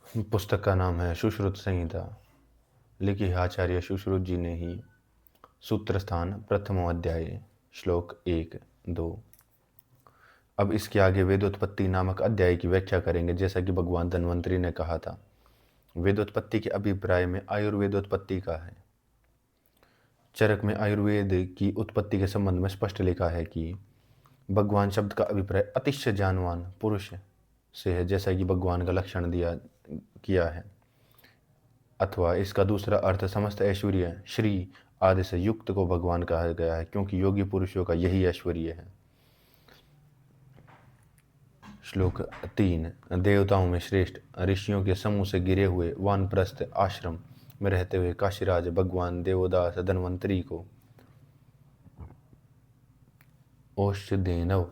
पुस्तक का नाम है सुश्रुत संहिता। लिखी है आचार्य सुश्रुत जी ने ही। सूत्र स्थान प्रथमो अध्याय, श्लोक 1-2। अब इसके आगे वेदोत्पत्ति नामक अध्याय की व्याख्या करेंगे। जैसा कि भगवान धन्वंतरि ने कहा था, वेदोत्पत्ति के अभिप्राय में आयुर्वेदोत्पत्ति का है। चरक में आयुर्वेद की उत्पत्ति के संबंध में स्पष्ट लिखा है कि भगवान शब्द का अभिप्राय अतिशय ज्ञानवान पुरुष से है, जैसा कि भगवान का लक्षण दिया किया है। अथवा इसका दूसरा अर्थ समस्त ऐश्वर्य श्री आदि से युक्त को भगवान कहा गया है, क्योंकि योगी पुरुषों का यही ऐश्वर्य है। श्लोक 3। देवताओं में श्रेष्ठ ऋषियों के समूह से गिरे हुए वानप्रस्थ आश्रम में रहते हुए काशीराज भगवान देवदास धन्वंतरि को औषधेनव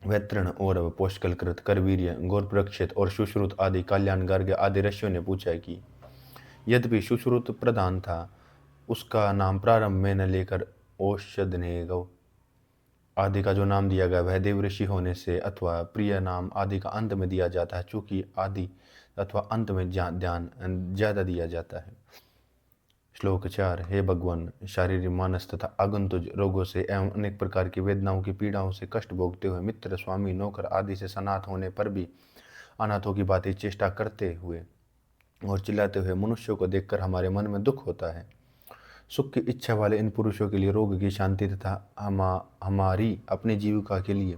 वैतरण और पोष्कलकृत करवीर्य गौरप्रक्षित और सुश्रुत आदि कल्याण गर्ग आदि ऋषियों ने पूछा कि यद्यपि सुश्रुत प्रधान था, उसका नाम प्रारंभ में न लेकर औषधनेगव आदि का जो नाम दिया गया वह देव ऋषि होने से अथवा प्रिय नाम आदि का अंत में दिया जाता है, चूंकि आदि अथवा अंत में ध्यान ज्यादा दिया जाता है। श्लोक 4। हे भगवान, शारीरिक मानस तथा आगंतुज रोगों से एवं अनेक प्रकार की वेदनाओं की पीड़ाओं से कष्ट भोगते हुए मित्र स्वामी नौकर आदि से सनाथ होने पर भी अनाथों की बातें चेष्टा करते हुए और चिल्लाते हुए मनुष्यों को देखकर हमारे मन में दुख होता है। सुख की इच्छा वाले इन पुरुषों के लिए रोग की शांति तथा हमारी अपनी जीविका के लिए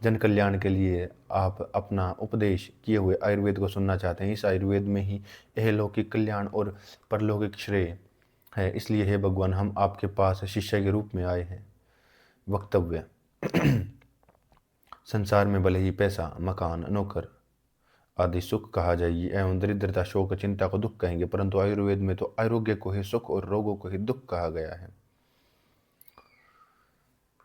जन कल्याण के लिए आप अपना उपदेश किए हुए आयुर्वेद को सुनना चाहते हैं। इस आयुर्वेद में ही इहलौकिक कल्याण और परलौकिक श्रेय है। इसलिए हे भगवान, हम आपके पास शिष्य के रूप में आए हैं। वक्तव्य। संसार में भले ही पैसा मकान नौकर आदि सुख कहा जाए एवं दरिद्रता शोक चिंता को दुख कहेंगे, परंतु आयुर्वेद में तो आरोग्य को ही सुख और रोगों को ही दुख कहा गया है।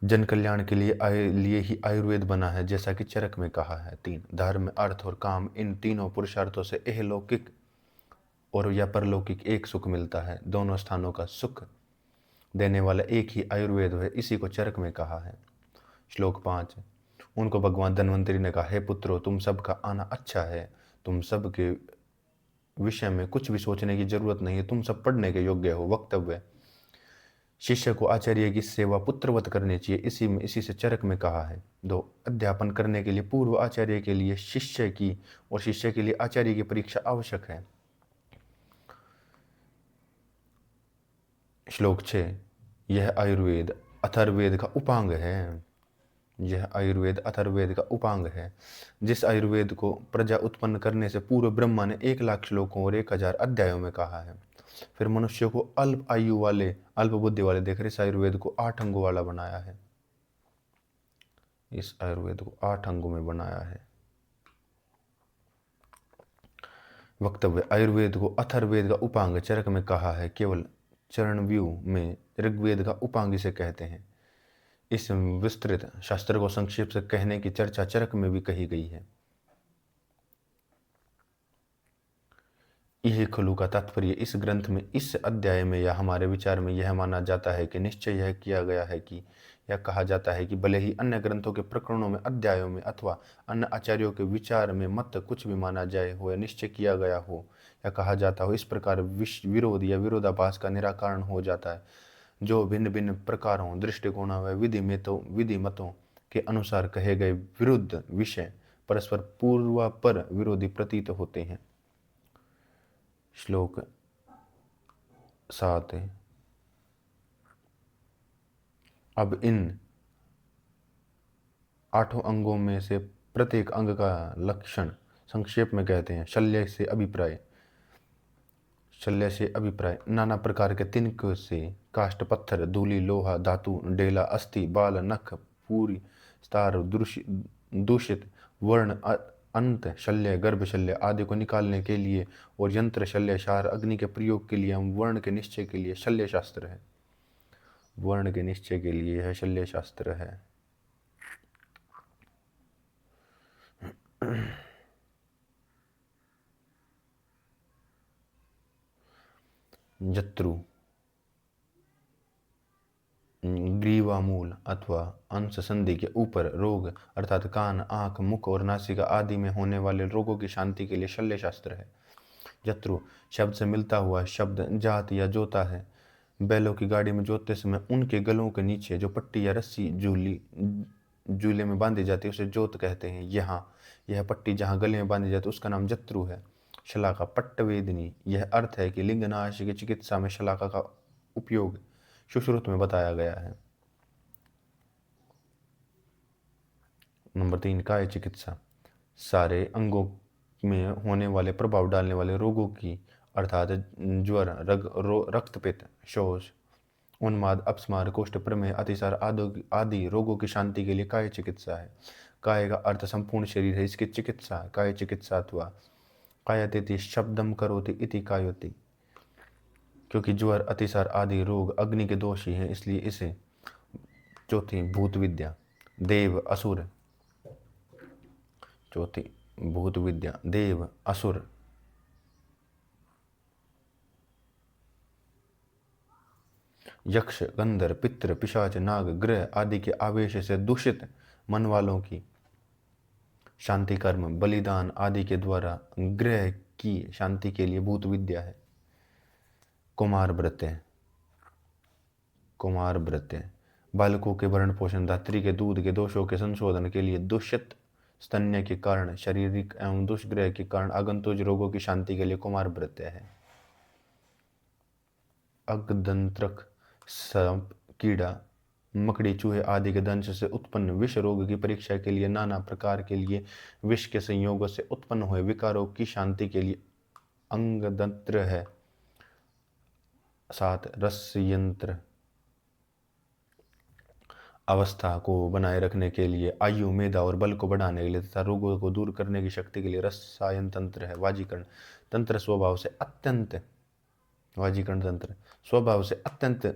जन कल्याण के लिए ही आयुर्वेद बना है, जैसा कि चरक में कहा है। 3। धर्म अर्थ और काम, इन तीनों पुरुषार्थों से इहलौकिक और या परलौकिक एक सुख मिलता है। दोनों स्थानों का सुख देने वाला एक ही आयुर्वेद है, इसी को चरक में कहा है। श्लोक 5। उनको भगवान धन्वंतरि ने कहा, हे पुत्रो, तुम सबका आना अच्छा है, तुम सब के विषय में कुछ भी सोचने की जरूरत नहीं है, तुम सब पढ़ने के योग्य हो। वक्तव्य। शिष्य को आचार्य की सेवा पुत्रवत करनी चाहिए, इसी से चरक में कहा है। 2। अध्यापन करने के लिए पूर्व आचार्य के लिए शिष्य की और शिष्य के लिए आचार्य की परीक्षा आवश्यक है। श्लोक 6। यह आयुर्वेद अथर्ववेद का उपांग है। यह आयुर्वेद अथर्ववेद का उपांग है। जिस आयुर्वेद को प्रजा उत्पन्न करने से पूर्व ब्रह्मा ने 1,00,000 श्लोकों और 1,000 अध्यायों में कहा है। फिर मनुष्य को अल्प आयु वाले अल्प बुद्धि वाले देखकर इस आयुर्वेद को 8 अंगों वाला बनाया है। इस आयुर्वेद को 8 अंगों में बनाया है। वक्तव्य। आयुर्वेद को अथर्ववेद का उपांग चरक में कहा है। केवल चरणव्यूह में ऋग्वेद का उपांग इसे कहते हैं। इस विस्तृत शास्त्र को संक्षेप से कहने की चर्चा चरक में भी कही गई है। यह खलु का तात्पर्य इस ग्रंथ में इस अध्याय में या हमारे विचार में यह माना जाता है कि निश्चय यह किया गया है कि यह कहा जाता है कि भले ही अन्य ग्रंथों के प्रकरणों में अध्यायों में अथवा अन्य आचार्यों के विचार में मत कुछ भी माना जाए हो या निश्चय किया गया हो या कहा जाता हो, इस प्रकार विरोध या विरोधाभास का निराकरण हो जाता है, जो भिन्न भिन्न प्रकारों दृष्टिकोणों व विधि मतों के अनुसार कहे गए विरुद्ध विषय परस्पर पूर्वापर विरोधी प्रतीत होते हैं। श्लोक 7। अब इन 8 अंगों में से प्रत्येक अंग का लक्षण संक्षेप में कहते हैं। शल्य से अभिप्राय नाना प्रकार के तिनक से काष्ठ पत्थर धूलि लोहा धातु डेला अस्थि बाल नख पूरी स्तार दूषित वर्ण अंत शल्य गर्भ शल्य आदि को निकालने के लिए और यंत्र शल्य शार अग्नि के प्रयोग के लिए वर्ण के निश्चय के लिए शल्य शास्त्र है। वर्ण के निश्चय के लिए यह शल्य शास्त्र है। जत्रु ग्रीवामूल अथवा अंश संधि के ऊपर रोग अर्थात कान, आंख, मुख और नासिका आदि में होने वाले रोगों की शांति के लिए शल्य शास्त्र है। जत्रु शब्द से मिलता हुआ शब्द जात या जोता है। बैलों की गाड़ी में जोतते समय उनके गलों के नीचे जो पट्टी या रस्सी जूले में बांधी जाती है उसे जोत कहते हैं। यह पट्टी जहाँ गले में बांधी जाती है उसका नाम जत्रु है। शलाका पट्टवेदिनी, यह अर्थ है कि लिंगनाश की चिकित्सा में शलाका का उपयोग सुश्रुत में बताया गया है। नंबर 3, काय चिकित्सा सारे अंगों में होने वाले प्रभाव डालने वाले रोगों की अर्थात ज्वर, रक्तपित्त, शौच, उन्माद, अपस्मार, कोष्ठ, प्रमेह, अतिसार आदि रोगों की शांति के लिए काय चिकित्सा है। काय का अर्थ संपूर्ण शरीर है, इसकी चिकित्सा काय चिकित्सा अथवा कायतेति शब्दम करोति इति कायोति। क्योंकि ज्वर, अतिसार आदि रोग अग्नि के दोष ही हैं, इसलिए इसे। चौथी, भूत विद्या देव असुर। चौथी, भूत विद्या देव असुर यक्ष, गंधर्व, पितृ, पिशाच, नाग, ग्रह आदि के आवेश से दूषित मन वालों की शांति कर्म, बलिदान आदि के द्वारा ग्रह की शांति के लिए भूत विद्या है। कुमार व्रत बालकों के भरण पोषण, धात्री के दूध के दोषों के संशोधन के लिए, दूषित स्तन्य के कारण, शारीरिक एवं दुष्ग्रह के कारण आगंतुक रोगों की शांति के लिए कुमार व्रत है। अगदंत्रक सांप, कीड़ा, मकड़ी, चूहे आदि के दंश से उत्पन्न विष रोग की परीक्षा के लिए, नाना प्रकार के लिए विष के संयोगों से उत्पन्न हुए विकारों की शांति के लिए अंगदंत्र है। 7, रस यंत्र अवस्था को बनाए रखने के लिए, आयु, मेधा और बल को बढ़ाने के लिए तथा रोगों को दूर करने की शक्ति के लिए रसायन तंत्र है। वाजीकरण तंत्र स्वभाव से अत्यंत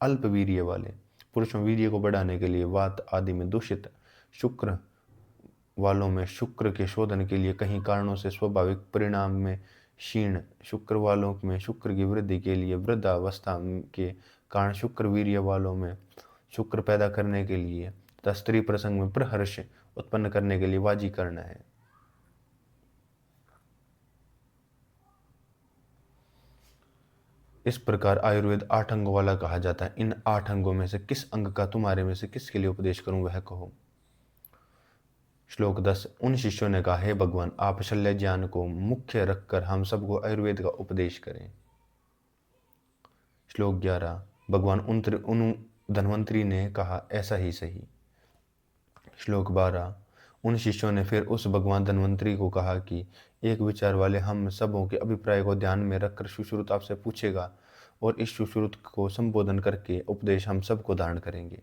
अल्पवीर्य वाले पुरुषों वीर्य को बढ़ाने के लिए, वात आदि में दूषित शुक्र वालों में शुक्र के शोधन के लिए, कहीं कारणों से स्वाभाविक परिणाम में क्षीण शुक्र वालों में शुक्र की वृद्धि के लिए, वृद्धावस्था के कारण शुक्र वीर्य वालों में शुक्र पैदा करने के लिए तथा स्त्री प्रसंग में प्रहर्ष उत्पन्न करने के लिए वाजीकरण है। इस प्रकार आयुर्वेद 8 अंगों वाला कहा जाता है। इन 8 अंगों में से किस अंग का तुम्हारे में से किसके लिए उपदेश करूं वह कहो। श्लोक 10। उन शिष्यों ने कहा, हे भगवान, आप शल्य ज्ञान को मुख्य रखकर हम सबको आयुर्वेद का उपदेश करें। श्लोक 11। भगवान उन धन्वंतरी ने कहा, ऐसा ही सही। श्लोक 12। उन शिष्यों ने फिर उस भगवान धन्वंतरी को कहा कि एक विचार वाले हम सबों के अभिप्राय को ध्यान में रखकर सुश्रुत आपसे पूछेगा और इस सुश्रुत को संबोधन करके उपदेश हम सबको धारण करेंगे।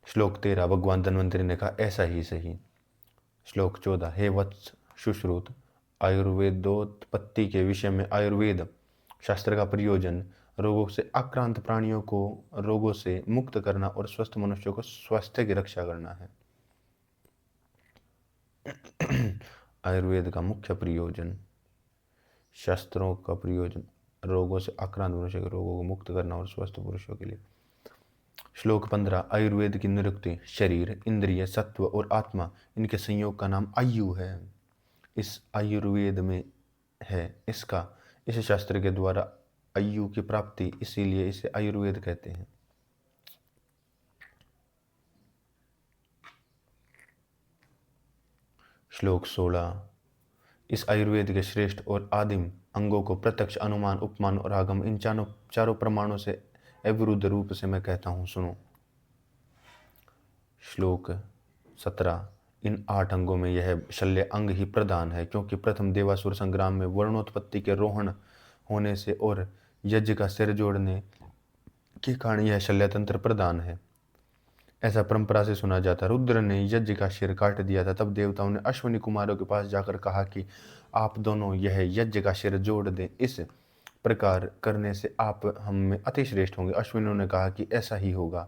श्लोक 13। भगवान धन्वंतरी ने कहा, ऐसा ही सही। श्लोक 14। हे वत्स सुश्रुत, आयुर्वेदोत्पत्ति के विषय में आयुर्वेद शास्त्र का प्रयोजन रोगों से आक्रांत प्राणियों को रोगों से मुक्त करना और स्वस्थ मनुष्यों को स्वास्थ्य की रक्षा करना है। आयुर्वेद का मुख्य प्रयोजन, शास्त्रों का प्रयोजन रोगों से आक्रांत मनुष्य के रोगों को मुक्त करना और स्वस्थ पुरुषों के लिए। श्लोक 15। आयुर्वेद की निरुक्ति शरीर, इंद्रिय, सत्व और आत्मा, इनके संयोग का नाम आयु है। इस आयुर्वेद में है। इस शास्त्र के द्वारा आयु की प्राप्ति, इसीलिए इसे आयुर्वेद कहते हैं। श्लोक 16। इस आयुर्वेद के श्रेष्ठ और आदिम अंगों को प्रत्यक्ष, अनुमान, उपमान और आगम, इन चारों प्रमाणों से अविरुद्ध रूप से मैं कहता हूं, सुनो। श्लोक 17। इन 8 अंगों में यह शल्य अंग ही प्रधान है, क्योंकि प्रथम देवासुर संग्राम में वर्णोत्पत्ति के रोहण होने से और यज्ञ का सिर जोड़ने के कारण यह शल्य तंत्र प्रधान है। ऐसा परंपरा से सुना जाता। रुद्र ने यज्ञ का सिर काट दिया था। तब देवताओं ने अश्विनी कुमारों के पास जाकर कहा कि आप दोनों यह यज्ञ का सिर जोड़ दें, इस प्रकार करने से आप हम में अति श्रेष्ठ होंगे। अश्विनों ने कहा कि ऐसा ही होगा।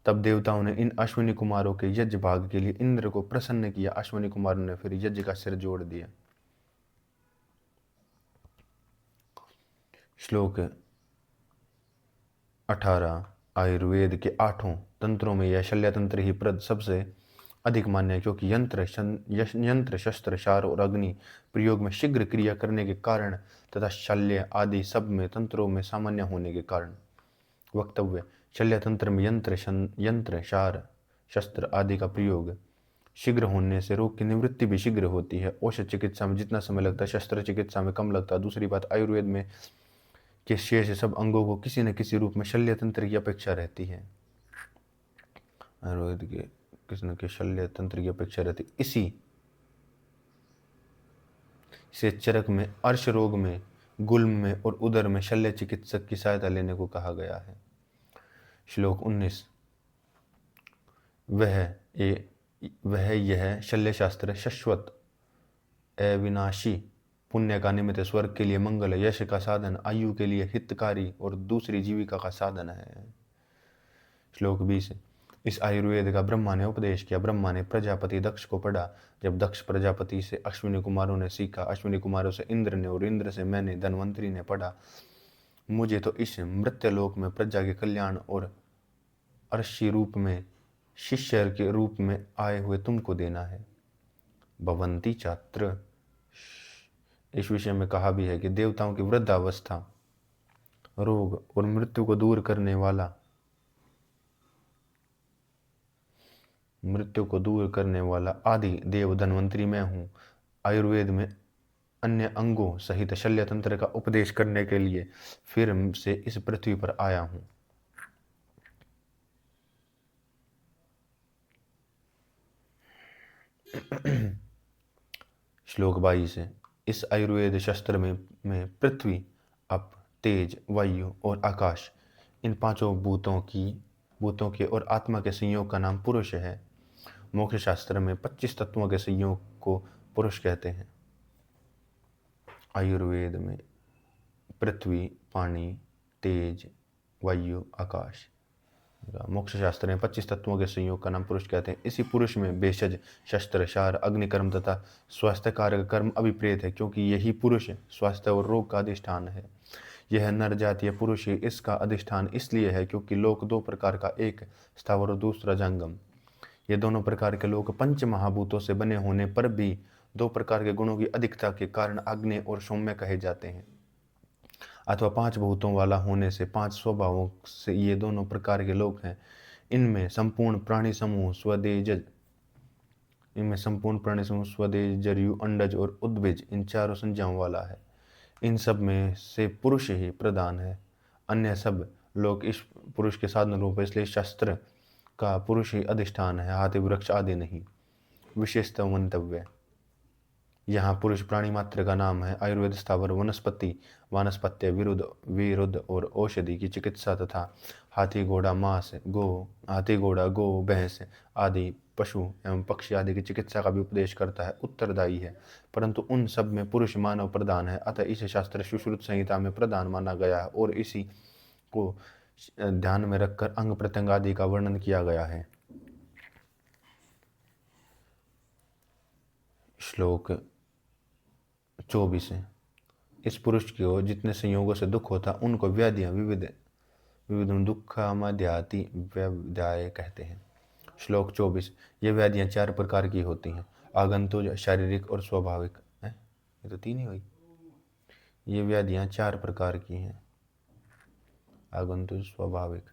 तब देवताओं ने इन अश्विनी कुमारों के यज्ञ भाग के लिए इंद्र को प्रसन्न किया। अश्विनी कुमारों ने फिर यज्ञ का सिर जोड़ दिया। श्लोक 18 आयुर्वेद के 8 तंत्रों में यह शल्य तंत्र ही सबसे अधिक मान्य है, क्योंकि यंत्र शस्त्र क्षार और अग्नि प्रयोग में शीघ्र क्रिया करने के कारण तथा शल्य आदि सब में तंत्रों में सामान्य होने के कारण। वक्तव्य: शल्य तंत्र में यंत्र क्षार शस्त्र आदि का प्रयोग शीघ्र होने से रोग की निवृत्ति भी शीघ्र होती है। औषध चिकित्सा में जितना समय लगता है, शस्त्र चिकित्सा में कम लगता है। दूसरी बात, आयुर्वेद में के शेष सब अंगों को किसी न किसी रूप में शल्य तंत्र की अपेक्षा रहती है। आयुर्वेद के किसी न किसी शल्य तंत्र की अपेक्षा रहती है। इसी से चरक में, अर्श रोग में, गुल्म में और उदर में शल्य चिकित्सक की सहायता लेने को कहा गया है। श्लोक 19। वह यह शल्य शास्त्र शाश्वत अविनाशी पुण्य का निमित्त, स्वर्ग के लिए मंगल, यश का साधन, आयु के लिए हितकारी और दूसरी जीविका का साधन है। श्लोक 20। इस आयुर्वेद का ब्रह्मा ने उपदेश किया। ब्रह्मा ने प्रजापति दक्ष को पढ़ा। जब दक्ष प्रजापति से अश्विनी कुमारों ने सीखा, अश्विनी कुमारों से इंद्र ने और इंद्र से मैंने धन्वंतरी ने पढ़ा। मुझे तो इस मृत्युलोक में प्रजा के कल्याण और अर्षि रूप में शिष्य के रूप में आए हुए तुमको देना है। भवंती छात्र, इस विषय में कहा भी है कि देवताओं की वृद्धावस्था, रोग और मृत्यु को दूर करने वाला आदि देव धन्वंतरी मैं हूँ। आयुर्वेद में अन्य अंगों सहित शल्य तंत्र का उपदेश करने के लिए फिर से इस पृथ्वी पर आया हूँ। श्लोक 22। इस आयुर्वेद शास्त्र में पृथ्वी, अप, तेज, वायु और आकाश, इन पांचों भूतों के और आत्मा के संयोग का नाम पुरुष है। मोक्ष शास्त्र में 25 तत्वों के संयोग को पुरुष कहते हैं। आयुर्वेद में पृथ्वी, पानी, तेज, वायु, आकाश, मोक्ष शास्त्र में 25 तत्वों के संयोग का नाम पुरुष कहते हैं। इसी पुरुष में भेषज, शस्त्र, क्षार, अग्निकर्म तथा स्वास्थ्य कारक कर्म अभिप्रेत है, क्योंकि यही पुरुष स्वास्थ्य और रोग का अधिष्ठान है। यह नर जातीय पुरुष ही इसका अधिष्ठान इसलिए है क्योंकि लोक दो प्रकार का, एक स्थावर और दूसरा जंगम। ये दोनों प्रकार के लोक पंच महाभूतों से बने होने पर भी दो प्रकार के गुणों की अधिकता के कारण अग्नि और सौम्य कहे जाते हैं, अथवा 5 भूतों वाला होने से 5 स्वभावों से ये दोनों प्रकार के लोक हैं। इनमें संपूर्ण प्राणी समूह स्वदेज, जरयु, अंडज और उद्भिज, इन चारों संज्ञाओं वाला है। इन सब में से पुरुष ही प्रधान है। अन्य सब लोग इस पुरुष के साधन रूप है, इसलिए शास्त्र का पुरुष ही अधिष्ठान है, हाथी, वृक्ष आदि नहीं। विशेषतः मंतव्य: यहाँ पुरुष प्राणी मात्र का नाम है। आयुर्वेद स्थावर, वनस्पति, वानस्पत्य, विरुद्ध और औषधि की चिकित्सा तथा हाथी घोड़ा गो भैंस आदि पशु एवं पक्षी आदि की चिकित्सा का भी उपदेश करता है, उत्तरदायी है। परंतु उन सब में पुरुष मानव प्रधान है, अतः इसे शास्त्र सुश्रुत संहिता में प्रधान माना गया है और इसी को ध्यान में रखकर अंग प्रत्यंग आदि का वर्णन किया गया है। श्लोक 24। इस पुरुष को जितने संयोगों से दुख होता उनको व्याधियां विविध दुःखामध्याति व्याध्याय कहते हैं। श्लोक 24। ये व्याधियां 4 प्रकार की होती हैं, आगंतुज, शारीरिक और स्वाभाविक। ये तो 3 ही हुई। ये व्याधियां 4 प्रकार की हैं, आगंतुज, स्वाभाविक।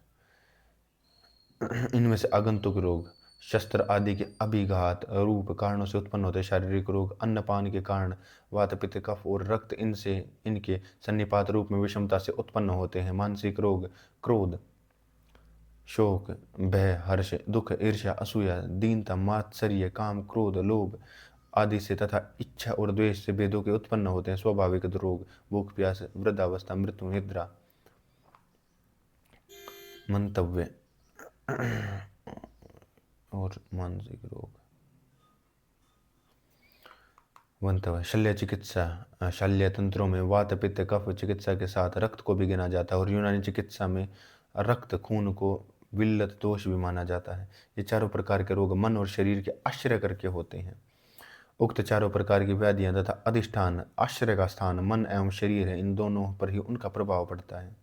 इनमें से आगंतुक रोग शस्त्र आदि के अभिघात रूप कारणों से उत्पन्न होते। शारीरिक रोग अन्नपान के कारण, वात, पित्त, कफ और रक्त इनके सन्निपात रूप में विषमता से उत्पन्न होते हैं। मानसिक रोग क्रोध, शोक, भय, हर्ष, दुख, ईर्ष्या, असूया, दीनता, मात्सर्य, काम, क्रोध, लोभ आदि से तथा इच्छा और द्वेष से भेदों के उत्पन्न होते हैं। स्वाभाविक रोग भूख, प्यास, वृद्धावस्था, मृत्यु, निद्रा। मंतव्य और मानसिक रोग। मंतव्य: शल्य चिकित्सा, शल्य तंत्रों में वात, पित्त, कफ चिकित्सा के साथ रक्त को भी गिना जाता है और यूनानी चिकित्सा में रक्त खून को विल्लत दोष भी माना जाता है। ये चारों प्रकार के रोग मन और शरीर के आश्रय करके होते हैं। उक्त चारों प्रकार की व्याधियां तथा अधिष्ठान, आश्रय का स्थान मन एवं शरीर है, इन दोनों पर ही उनका प्रभाव पड़ता है।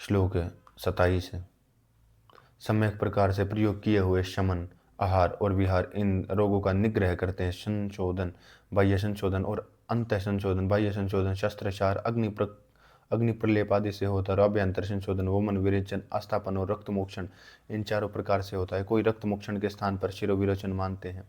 श्लोक 27 है। सम्यक प्रकार से प्रयोग किए हुए शमन, आहार और विहार इन रोगों का निग्रह करते हैं। संशोधन, बाह्य संशोधन और अंत संशोधन। बाह्य संशोधन शस्त्रचार, अग्नि प्रलेप आदि से होता है और अभ्यंतर संशोधन वमन, विरेचन, आस्थापन और रक्त मोक्षण इन चारों प्रकार से होता है। कोई रक्त मोक्षण के स्थान पर शिरो विरोचन मानते हैं।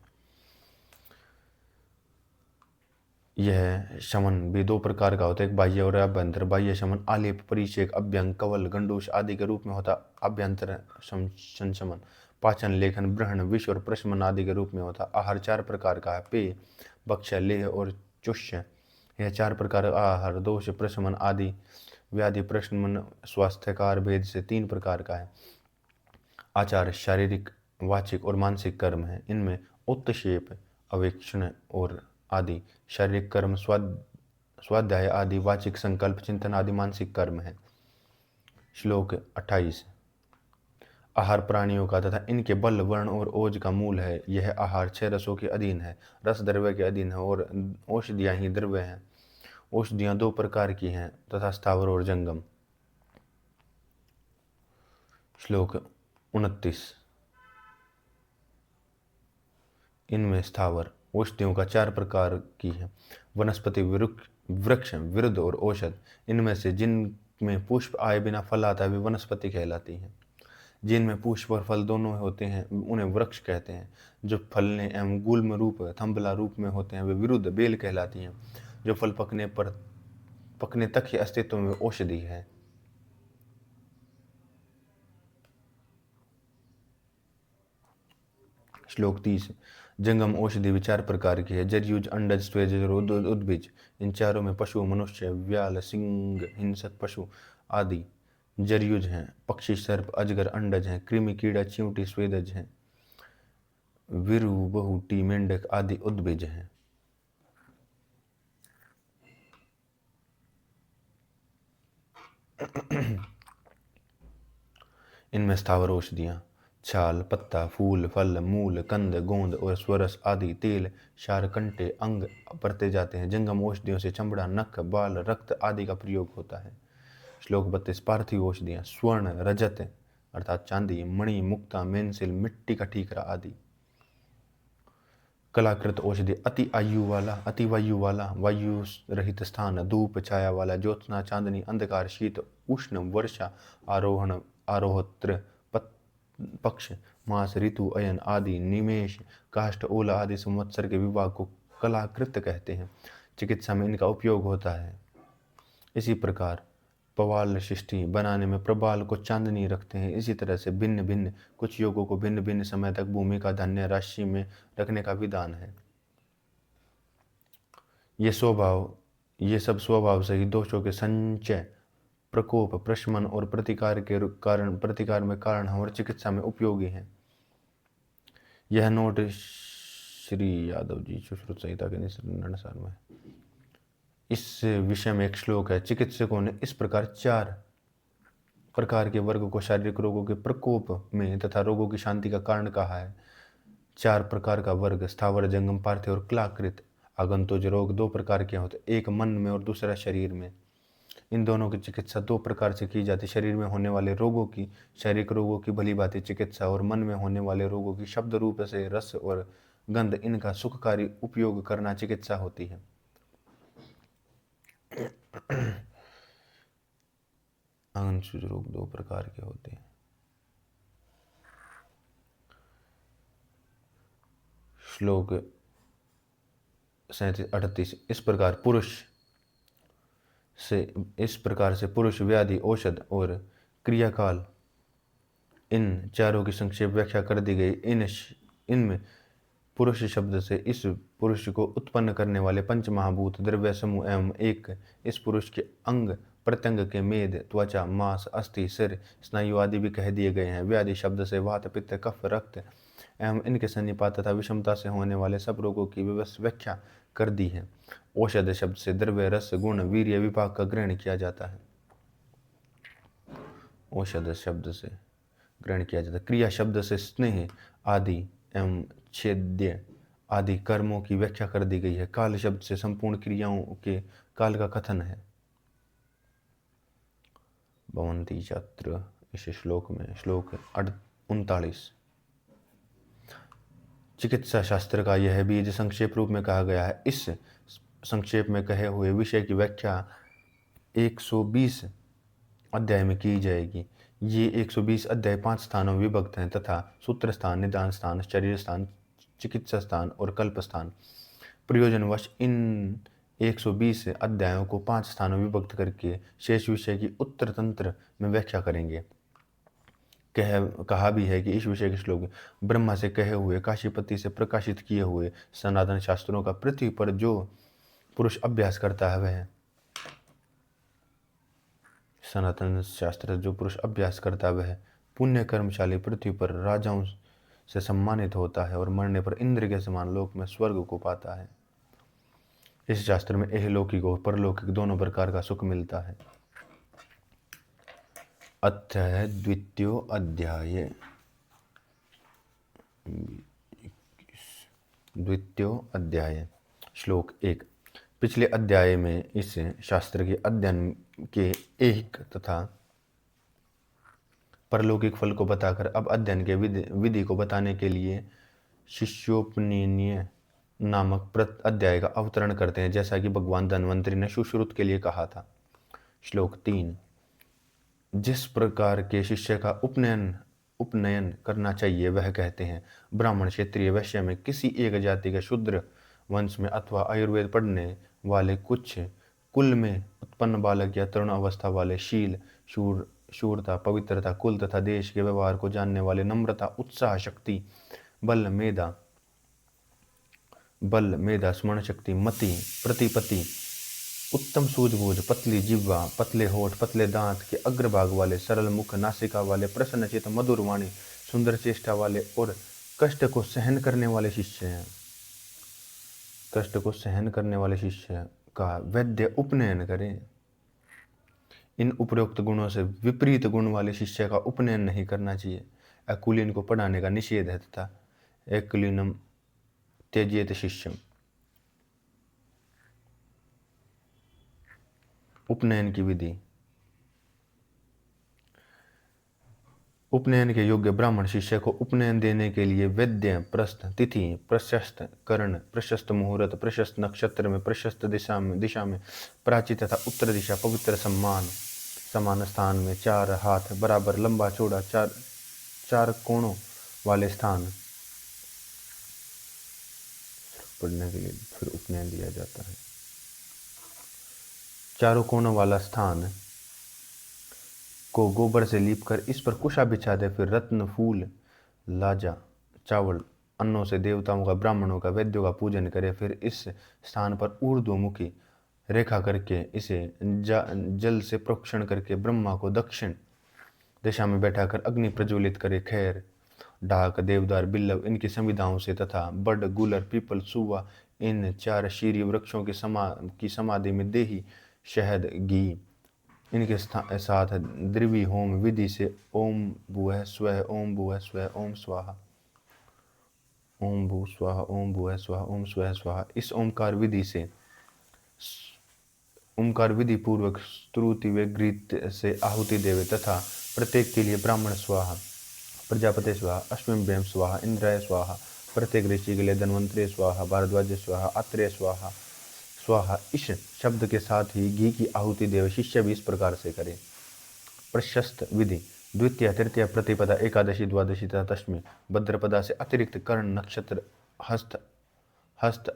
यह शमन भी दो प्रकार का होता है, एक बाह्य और अभ्यंतर। बाह्य शमन आलेप, परिचय, अभ्यंग, कवल, गंडूष आदि के रूप में होता। अभ्यंतर संशमन पाचन, लेखन, ब्रहण, विष और प्रशमन आदि के रूप में होता। आहार चार प्रकार का है, पेय, भक्ष्य, लेह और चुष्य। यह चार प्रकार आहार दोष, प्रशमन आदि व्याधि, प्रशमन स्वास्थ्यकार भेद से तीन प्रकार का है। आचार शारीरिक, वाचिक और मानसिक कर्म है। इनमें उत्क्षेप, अवेक्षण और आदि शारीरिक कर्म, स्वाध्याय आदि वाचिक, संकल्प, चिंतन आदि मानसिक कर्म है। श्लोक 28। आहार प्राणियों का तथा इनके बल, वर्ण और ओज का मूल है। यह आहार छह रसों के अधीन है, रस द्रव्य के अधीन है और औषधियां ही द्रव्य हैं। औषधियां दो प्रकार की हैं तथा स्थावर और जंगम। श्लोक 29। इनमें स्थावर औषधियों का चार प्रकार की है, वनस्पति, वृक्ष, विरुद्ध और औषध। इनमें से जिनमें पुष्प आए बिना फल आता है वे वनस्पति कहलाती हैं। जिनमें पुष्प और फल दोनों होते हैं उन्हें वृक्ष कहते हैं। जो फलने एवं गुल्म रूप, थंबला रूप में होते हैं वे विरुद्ध, बेल कहलाती हैं। जो फल पकने तक ही अस्तित्व में औषधि है। श्लोक 30। जंगम औषधि भी चार प्रकार की है, जरयुज, अंडज, स्वेदज और उद्भिज। इन चारों में पशु, मनुष्य, व्याल, सिंह, हिंसक पशु आदि जरयुज हैं। पक्षी, सर्प, अजगर अंडज हैं। कृमि, कीड़ा, चींटी स्वेदज हैं। विरु, बहुटी, मेंढक आदि उद्भिज हैं। इनमें स्थावर औषधियां छाल, पत्ता, फूल, फल, मूल, कंद, गोंद और स्वरस आदि तेल, क्षार, कंटे, अंग बरते जाते हैं। जंगम औषधियों से चमड़ा, नख, बाल, रक्त आदि का प्रयोग होता है। श्लोक 32। पार्थिव औषधियां स्वर्ण, रजत अर्थात चांदी, मणि, मुक्ता, मेनसिल, मिट्टी का ठीकरा आदि। कलाकृत औषधि अति वायु वाला, वायु रहित स्थान, धूप छाया वाला, ज्योत्सना, चांदनी, अंधकार, शीत, उष्ण, वर्षा, आरोहण, आरोहत्र, पक्ष, मास, ऋतु, अयन आदि, निमेष, काष्ठ, ओला आदि संवत्सर के विभाग को कलाकृत कहते हैं। चिकित्सा में इनका उपयोग होता है। इसी प्रकार पवाल शिष्टि बनाने में प्रबाल को चांदनी रखते हैं। इसी तरह से भिन्न भिन्न कुछ योगों को भिन्न भिन्न समय तक भूमि का धान्य राशि में रखने का विधान है। ये सब स्वभाव से ही दोषों के संचय, प्रकोप, प्रशमन और प्रतिकार में कारण और चिकित्सा में उपयोगी हैं। यह नोट श्री यादव जी सुश्रुत संहिता के अनुसार में। इस विषय में एक श्लोक है। चिकित्सकों ने इस प्रकार चार प्रकार के वर्ग को शारीरिक रोगों के प्रकोप में तथा रोगों की शांति का कारण कहा है। चार प्रकार का वर्ग स्थावर, जंगम, पार्थिव और कलाकृत। आगंतुज रोग दो प्रकार के होते, एक मन में और दूसरा शरीर में। इन दोनों की चिकित्सा दो प्रकार से की जाती। शरीर में होने वाले रोगों की शारीरिक रोगों की भली भांति चिकित्सा और मन में होने वाले रोगों की शब्द रूप से रस और गंध इनका सुखकारी उपयोग करना चिकित्सा होती है। आगंतुज रोग दो प्रकार के होते हैं। श्लोक 37-38। इस प्रकार से पुरुष, व्याधि, औषध और क्रियाकाल इन चारों की संक्षेप व्याख्या कर दी गई। इनमें पुरुष शब्द से इस पुरुष को उत्पन्न करने वाले पंच महाभूत, द्रव्य समूह एवं एक इस पुरुष के अंग प्रत्यंग के मेद, त्वचा, मांस, अस्थि, सिर, स्नायु आदि भी कह दिए गए हैं। व्याधि शब्द से वात, पित्त, कफ, रक्त एवं इनके सन्निपात तथा विषमता से होने वाले सब रोगों की व्याख्या कर दी है। औषध शब्द से द्रव्य, रस, गुण, वीर्य विभाग का ग्रहण किया जाता है। औषध शब्द से ग्रहण किया जाता है। क्रिया शब्द से स्नेह आदि एवं छेद्य आदि कर्मों की व्याख्या कर दी गई है। काल शब्द से संपूर्ण क्रियाओं के काल का कथन है। भवन्ति यत्र, इस श्लोक में श्लोक 39। चिकित्सा शास्त्र का यह बीज संक्षेप रूप में कहा गया है। इस संक्षेप में कहे हुए विषय की व्याख्या 120 अध्याय में की जाएगी। ये 120 अध्याय 5 स्थानों में विभक्त हैं तथा सूत्र स्थान, निदान स्थान, शरीर स्थान, चिकित्सा स्थान और कल्प स्थान। प्रयोजनवश इन 120 अध्यायों को 5 स्थानों में विभक्त करके शेष विषय की उत्तर तंत्र में व्याख्या करेंगे। कहा भी है कि इस विषय के श्लोक ब्रह्मा से कहे हुए, काशीपति से प्रकाशित किए हुए सनातन शास्त्रों का पृथ्वी पर जो पुरुष अभ्यास करता है वह सनातन शास्त्र जो पुरुष अभ्यास करता है वह पुण्य कर्मशाली पृथ्वी पर राजाओं से सम्मानित होता है और मरने पर इंद्र के समान लोक में स्वर्ग को पाता है। इस शास्त्र में इहलौकिक और परलौकिक दोनों प्रकार का सुख मिलता है। अथ द्वितीयो अध्याय। द्वितीयो अध्याय श्लोक 1। पिछले अध्याय में इस शास्त्र के अध्ययन के एक तथा परलौकिक फल को बताकर अब अध्ययन के विधि को बताने के लिए शिष्योपनीय नामक अध्याय का अवतरण करते हैं, जैसा कि भगवान धन्वंतरि ने सुश्रुत के लिए कहा था। श्लोक 3। जिस प्रकार के शिष्य का उपनयन करना चाहिए वह कहते हैं। ब्राह्मण, क्षत्रिय, वैश्य में किसी एक जाति के शूद्र वंश में अथवा आयुर्वेद पढ़ने वाले कुछ कुल में उत्पन्न बालक या तरुण अवस्था वाले शील, शूरता, पवित्रता, कुल तथा देश के व्यवहार को जानने वाले, नम्रता, उत्साह, शक्ति, बल, मेधा, स्मरण शक्ति, मति, प्रतिपत्ति, उत्तम सूझबूझ, पतली जिह्वा, पतले होठ, पतले दांत के अग्रभाग वाले, सरल मुख, नासिका वाले, प्रसन्न चित्त, मधुर वाणी, सुंदर चेष्टा वाले और कष्ट को सहन करने वाले शिष्य हैं। कष्ट को सहन करने वाले शिष्य का वैद्य उपनयन करें। इन उपरोक्त गुणों से विपरीत गुण वाले शिष्य का उपनयन नहीं करना चाहिए। अकुलीन को पढ़ाने का निषेध है तथा अकुलीनम त्यजेत शिष्यम। उपनयन की विधि। उपनयन के योग्य ब्राह्मण शिष्य को उपनयन देने के लिए वैद्य प्रस्थ तिथि, प्रशस्त कर्ण, प्रशस्त मुहूर्त, प्रशस्त नक्षत्र में, प्रशस्त दिशा में प्राची तथा उत्तर दिशा, पवित्र समान स्थान में, 4 हाथ बराबर लंबा चौड़ा, चार कोणों वाले स्थान पढ़ने के लिए फिर उपनयन दिया जाता है। चारों कोनों वाला स्थान को गोबर से लीपकर इस पर कुशा बिछा दे, फिर रत्न, फूल, लाजा, चावल, अन्नों से देवताओं का, ब्राह्मणों का, वैद्यों का पूजन करे। फिर इस स्थान पर ऊर्ध्वमुखी रेखा करके इसे जल से प्रोक्षण करके ब्रह्मा को दक्षिण दिशा में बैठाकर अग्नि प्रज्वलित करे। खैर, डाक, देवदार, बिल्लव इनकी संविधाओं से तथा बड़, गुलर, पीपल, सुवा इन 4 शीरी वृक्षों की समाधि में देही, शहद, घी इनके साथ द्रवी होम विधि से ओम भूः स्वः, ओम भूः स्वः, ओम स्वाहा, ओम भू स्वाहा, ओम भूः स्वाहा, ओम स्वः स्वाहा इस ओमकार विधि पूर्वक स्तुति व गीत से आहुति देवे तथा प्रत्येक के लिए ब्राह्मण स्वाहा, प्रजापति स्वाहा, अश्वम्भ्यम स्वाहा, इंद्राय स्वाहा, प्रत्येक ऋषि के लिए धन्वंतरि स्वाहा, भारद्वाज स्वाहा, आत्रेय स्वाहा स्वाहा इस शब्द के साथ ही घी की आहुति देव। शिष्य भी इस प्रकार से करे। प्रशस्त विधि। द्वितीय, तृतीय, प्रतिपदा, एकादशी, द्वादशी तथा दशमी भद्रपदा से अतिरिक्त कर्ण, नक्षत्र, हस्त,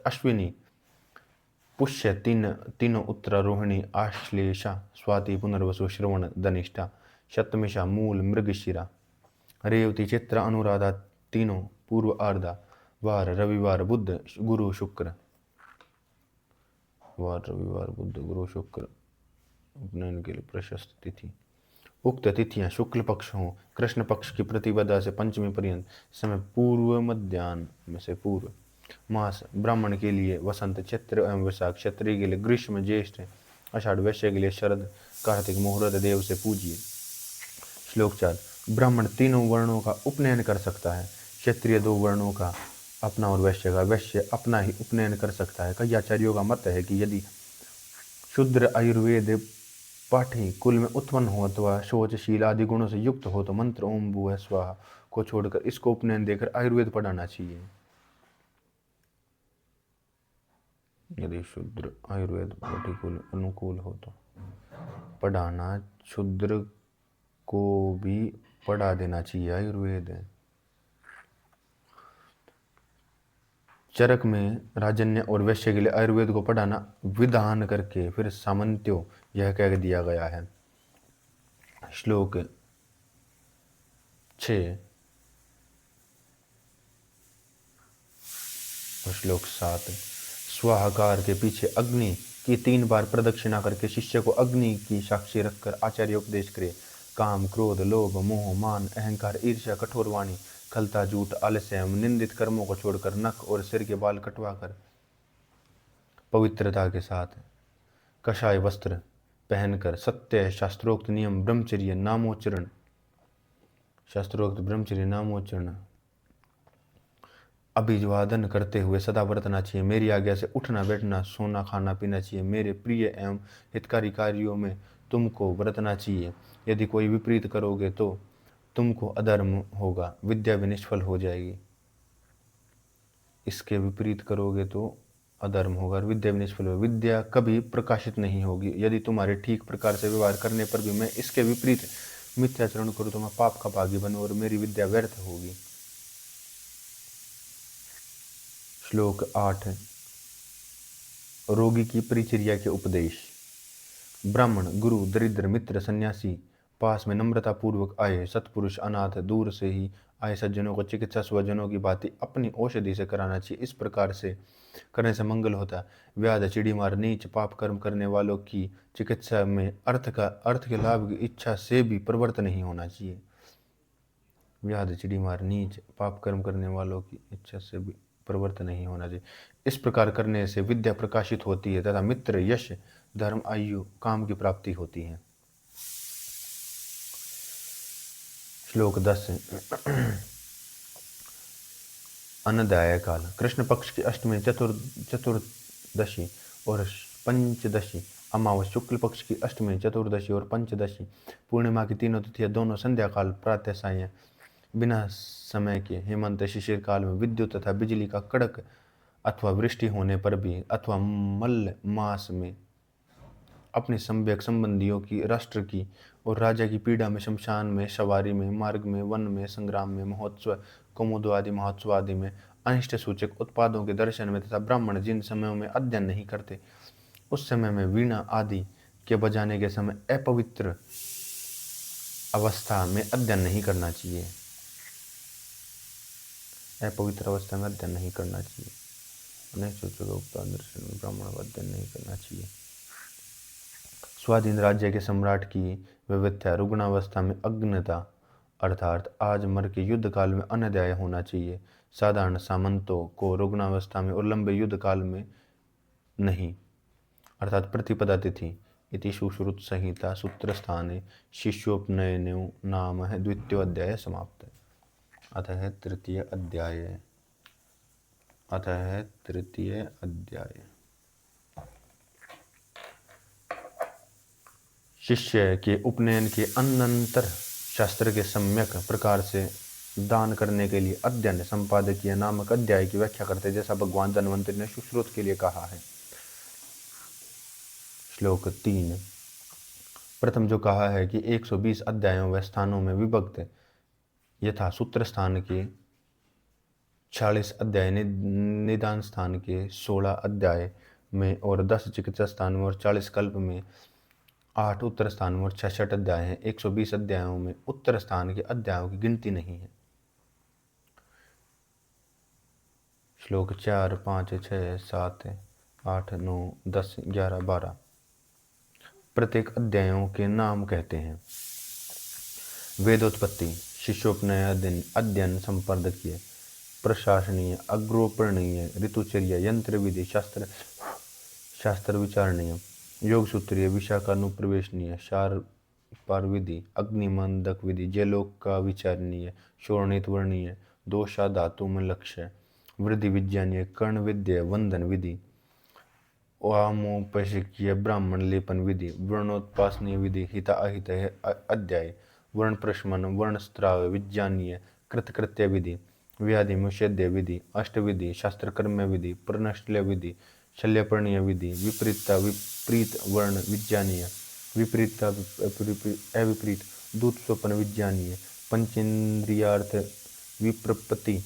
अश्विनी, पुष्य तीनों, उत्तरा, रोहिणी, आश्लेषा, स्वाति, पुनर्वसु, श्रवण, धनिष्ठा, शतमिषा, मूल, मृगशिरा, रेवती, चित्रा, अनुराधा तीनों, पूर्व आर्धा, वार, रविवार, बुध, गुरु, शुक्र, उपनयन के लिए प्रशस्त तिथि। उक्त तिथियां शुक्ल पक्ष हों, कृष्ण पक्ष की प्रतिपदा से पंचमी पर्यंत, समय पूर्व मध्याह्न में से पूर्व। मास, ब्राह्मण के लिए वसंत, चैत्र एवं वैशाख, क्षत्रिय के लिए ग्रीष्म, ज्येष्ठ, आषाढ़, वैश्य के लिए शरद, कार्तिक, मुहूर्त देव से पूजिए। श्लोक 4। ब्राह्मण तीनों वर्णों का उपनयन कर सकता है। क्षत्रिय 2 वर्णों का अपना और वैश्य का, वैश्य अपना ही उपनयन कर सकता है। कई आचार्यों का मत है कि यदि शूद्र आयुर्वेद पाठी कुल में उत्पन्न हो अथवा शोचशील आदि गुणों से युक्त हो तो मंत्र ओम भूः स्वाहा को छोड़कर इसको उपनयन देकर आयुर्वेद पढ़ाना चाहिए। यदि शूद्र आयुर्वेद पाठी अनुकूल हो तो पढ़ाना, शूद्र को भी पढ़ा देना चाहिए आयुर्वेद। चरक में राजन्य और वैश्य के लिए आयुर्वेद को पढ़ाना विधान करके फिर सामंत्यो यह कह दिया गया है। श्लोक 6 और श्लोक 7। स्वाहाकार के पीछे अग्नि की 3 बार प्रदक्षिणा करके शिष्य को अग्नि की साक्षी रखकर आचार्य उपदेश करे। काम, क्रोध, लोभ, मोह, मान, अहंकार, ईर्ष्या, कठोर वाणी, खलता, झूठ, आलस्य, निंदित कर्मों को छोड़कर नख और सिर के बाल कटवाकर पवित्रता के साथ कषाय वस्त्र पहनकर सत्य, शास्त्रोक्त नियम, ब्रह्मचर्य, नामोच्चरण अभिवादन करते हुए सदा बरतना चाहिए। मेरी आज्ञा से उठना बैठना, सोना, खाना पीना चाहिए। मेरे प्रिय एवं हितकारी कार्यों में तुमको बरतना चाहिए। यदि कोई विपरीत करोगे तो तुमको अधर्म होगा, विद्या भी निष्फल हो जाएगी। इसके विपरीत करोगे तो अधर्म होगा और विद्या भी निष्फल होगी। विद्या कभी प्रकाशित नहीं होगी। यदि तुम्हारे ठीक प्रकार से व्यवहार करने पर भी मैं इसके विपरीत मिथ्याचरण करूँ तो मैं पाप का भागी बनूं और मेरी विद्या व्यर्थ होगी। श्लोक 8। रोगी की परिचर्या के उपदेश। ब्राह्मण, गुरु, दरिद्र, मित्र, सन्यासी पास में नम्रता पूर्वक आए, सत्पुरुष, अनाथ, दूर से ही आए सज्जनों को चिकित्सा स्वजनों की भांति अपनी औषधि से कराना चाहिए। इस प्रकार से करने से मंगल होता है। व्याध, चिड़ीमार, नीच पाप कर्म करने वालों की चिकित्सा में अर्थ के लाभ की इच्छा से भी प्रवृत्त नहीं होना चाहिए। व्याध, चिड़ीमार, नीच पाप कर्म करने वालों की इच्छा से भी प्रवृत्त नहीं होना चाहिए। इस प्रकार करने से विद्या प्रकाशित होती है तथा मित्र, यश, धर्म, आयु, काम की प्राप्ति होती है। श्लोक 10। अन्नदाय काल। कृष्ण पक्ष की अष्टमी, चतुर्दशी और पंचदशी, अमावस, शुक्ल पक्ष की अष्टमी, चतुर्दशी और पंचदशी, पूर्णिमा की तीनों तिथियां दोनों संध्या काल, प्रातः सायं, बिना समय के हेमंत शिशिर काल में, विद्युत तथा बिजली का कड़क अथवा वृष्टि होने पर भी, अथवा मल्ल मास में अपने सम्यक संबंधियों की, राष्ट्र की और राजा की पीड़ा में, शमशान में, सवारी में, मार्ग में, वन में, संग्राम में, महोत्सव, कौमुद आदि महोत्सव आदि में, अनिष्ट सूचक उत्पादों के दर्शन में तथा ब्राह्मण जिन समयों में अध्ययन नहीं करते उस समय में वीणा आदि के बजाने के समय अपवित्र अवस्था में अध्ययन नहीं करना चाहिए। अपवित्र अवस्था में अध्ययन नहीं करना चाहिए। अनिष्ट सूचक उत्पाद दर्शन में ब्राह्मण का अध्ययन नहीं करना चाहिए। स्वाधीन राज्य के सम्राट की व्यवस्था रुग्णावस्था में अग्नता अर्थात आज मर के युद्ध काल में अनध्याय होना चाहिए। साधारण सामंतों को रुग्णावस्था में और लंबे युद्ध काल में नहीं, अर्थात प्रतिपदा तिथि। इति सुश्रुत संहिता सूत्र स्थाने शिष्योपनयनो नाम है द्वितीय अध्याय समाप्त। अतः तृतीय अध्याय। शिष्य के उपनयन के अनंतर शास्त्र के सम्यक प्रकार से दान करने के लिए अध्ययन संपादकीय नामक अध्याय की व्याख्या करते जैसा भगवान धन्वंतरि ने सुश्रुत के लिए कहा है। श्लोक 3। प्रथम जो कहा है कि 120 अध्यायों व स्थानों में विभक्त यथा सूत्र स्थान के 46 अध्याय, निदान स्थान के 16 अध्याय में और 10 चिकित्सा स्थान में और 40 कल्प में 8 उत्तर स्थान में और 66 अध्याय हैं। 120 अध्यायों में उत्तर स्थान के अध्यायों की गिनती नहीं है। श्लोक 4, 5, 6, 7, 8, 9, 10, 11, 12 प्रत्येक अध्यायों के नाम कहते हैं। वेदोत्पत्ति, शिष्योपनयन, अध्ययन संपादकीय, प्रशासनीय, अग्रोपरणीय, ऋतुचर्या, यंत्र विधि, शास्त्र विचारणीय, योग सूत्रीय, विशाखानुप्रवेशनीय, शार पार विधि, अग्निमंदक विधि, जयलोक का विचारणीय, शोणित वर्णीय, दोषा धातु में लक्ष्य, वृद्धि विज्ञानीय, कर्ण विद्य, वंदन विधि, वामोपशिकीय ब्राह्मण लेपन विधि, वर्णोत्पासनीय विधि, हिता अहित अध्याय, वर्ण प्रशमन, वर्ण स्त्राव, विज्ञानीय कृतकृत्य विधि, व्याधि मुषेद्य विधि, अष्टविधि, शास्त्रकर्म विधि, प्रणश्ल्य विधि, शल्यपर्णीय विधि, विपरीतता विपरीत वर्ण विज्ञानीय, विपरीतता अविपरीत दूत स्वप्न विज्ञानीय, पंचेन्द्रियार्थ विप्रपत्ति,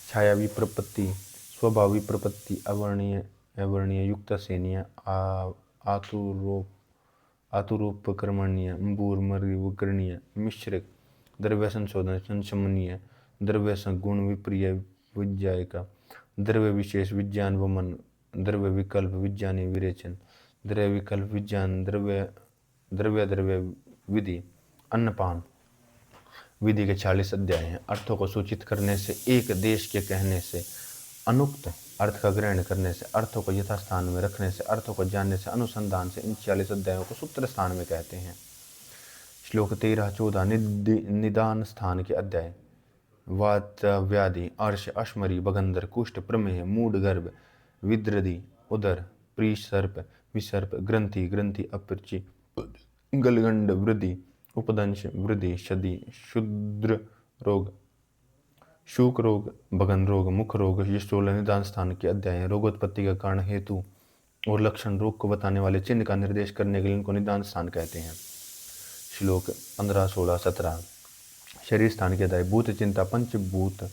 छाया विप्रपत्ति, स्वभाव विप्रपत्ति, अवर्णीय अवर्णीय युक्त सेनीय, आतुरोपकर्मणीय, मूर्मर्वकरणीय, मिश्रिक, द्रव्य संशोधन संशमनीय, द्रव्य गुण विप्रिय विज्ञायिका, द्रव्य विशेष विज्ञान वमन, द्रव्य विकल्प विज्ञानी विरेचन, द्रव्य विकल्प विज्ञान द्रव्य द्रव्य द्रव्य विधि, अन्नपान विधि के 40 अध्याय हैं। अर्थों को सूचित करने से, एक देश के कहने से, अनुक्त अर्थ का ग्रहण करने से, अर्थों को यथास्थान में रखने से, अर्थों को जानने से, अनुसंधान से, इन 40 अध्यायों को सूत्र स्थान में कहते हैं। श्लोक 13-14 निदान स्थान के अध्याय। वात व्याधि, अर्श, अश्मरी, बगंधर, कुष्ठ, प्रमेह, मूड, गर्भ, विद्रधि, उदर, प्रीसर्प, विसर्प, ग्रंथि, ग्रंथि, अपृचि, गलगंड, वृद्धि, उपदंश, वृद्धि, शदी, शुद्र रोग, शूक रोग, भगन रोग, मुख रोग। ये 16 निदान स्थान के अध्याय हैं। रोगोत्पत्ति का कारण, हेतु और लक्षण, रोग को बताने वाले चिन्ह का निर्देश करने के लिए इनको निदान स्थान कहते हैं। श्लोक 15, 16, 17 शरीर स्थान के अध्याय। भूत चिंता, पंचभूत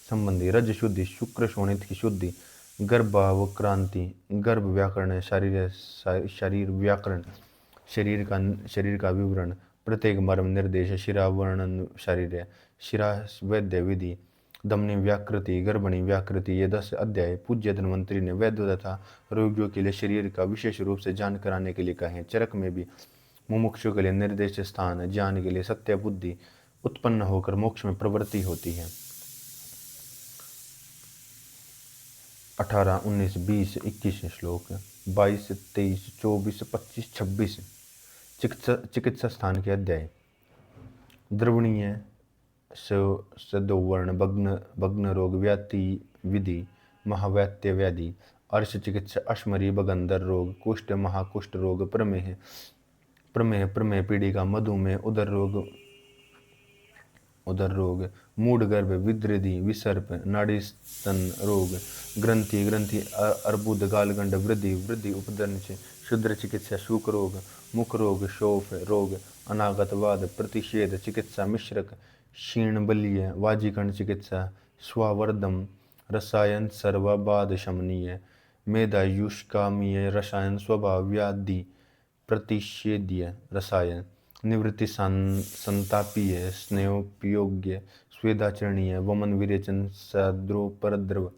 संबंधी, रज शुद्धि, शुक्र शोणित की शुद्धि, गर्भावक्रांति, गर्भ व्याकरण, शरीर व्याकरण, शरीर का विवरण, प्रत्येक मर्म निर्देश, शिरा वर्णन शरीर, शिरा वैद्य विधि, दमनी व्याकृति, गर्भणी व्याकृति। ये 10 अध्याय पूज्य धन्वंतरी ने वैद्य तथा रोगियों के लिए शरीर का विशेष रूप से जान कराने के लिए कहे। चरक में भी मुमुक्षु के लिए निर्देश स्थान, ज्ञान के लिए सत्य बुद्धि उत्पन्न होकर मोक्ष में प्रवृत्ति होती है। 18, 19, 20, 21 श्लोक, 22, 23, 24, 25, 26 चिकित्सा स्थान के अध्याय। द्रवणीय सदोवर्ण, भग्न रोग, व्याति विधि, महाव्यात्य व्याधि, अर्श चिकित्सा, अश्मरी, बगंधर रोग, कुष्ठ, महाकुष्ठ रोग, प्रमेह प्रमेह पीड़िका, मधुमेह, उदर रोग, मूड, गर्भ, विद्रधि, विसर्प, नाड़ी स्तन रोग, ग्रंथि, अर्बुद, गालगंड, वृद्धि, उपदंश, शुद्र चिकित्सा, शूक रोग, मुख रोग, शोफ रोग, अनागतवाद, प्रतिषेध चिकित्सा, मिश्रक, क्षीण बलीय, वाजीकरण चिकित्सा, स्वावर्धम रसायन, सर्वबाध शमनीय, मेधायुष्कामीय रसायन, स्वभाव व्याधि प्रतिषेधीय रसायन, निवृत्ति संतापीय, स्नेहोपयोग्य, स्वेदाचरणीय, वमन विरेचन, सद्रोपद्रव,